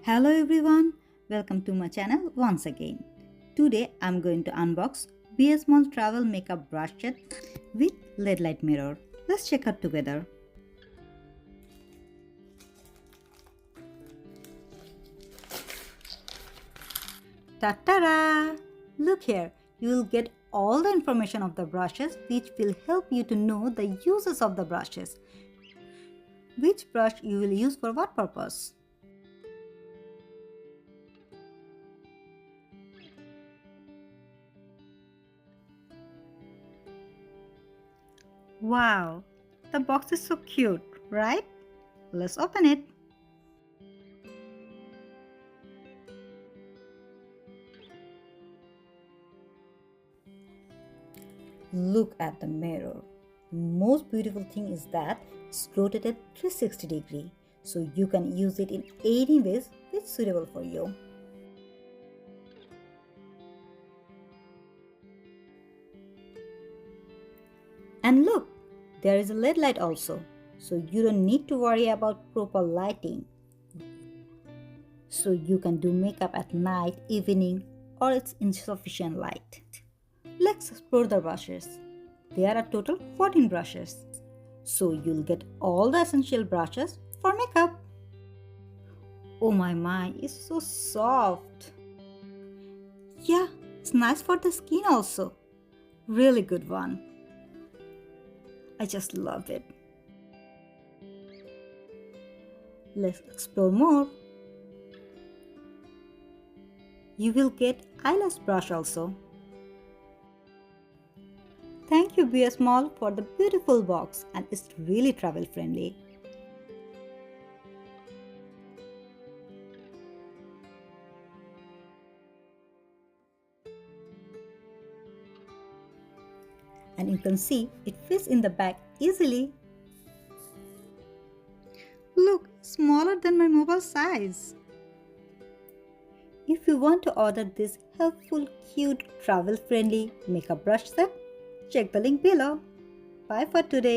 Hello everyone, welcome to my channel once again. Today I'm going to unbox BS Mall Travel Makeup Brush Set with LED light mirror. Let's check out together. Ta-da! Look here, you will get all the information of the brushes which will help you to know the uses of the brushes. Which brush you will use for what purpose. Wow, the box is so cute, right? Let's open it. Look at the mirror. The most beautiful thing is that it's rotated 360 degree, so you can use it in any ways which is suitable for you. And look, there is a LED light also, so you don't need to worry about proper lighting. So you can do makeup at night, evening, or it's insufficient light. Let's explore the brushes. There are total 14 brushes. So you'll get all the essential brushes for makeup. Oh my, it's so soft. Yeah, it's nice for the skin also. Really good one. I just love it. Let's explore more. You will get eyelash brush also. Thank you BS Mall for the beautiful box, and it's really travel friendly. And you can see it fits in the bag easily. Look, smaller than my mobile size. If you want to order this helpful, cute, travel friendly makeup brush set, check the link below. Bye for today.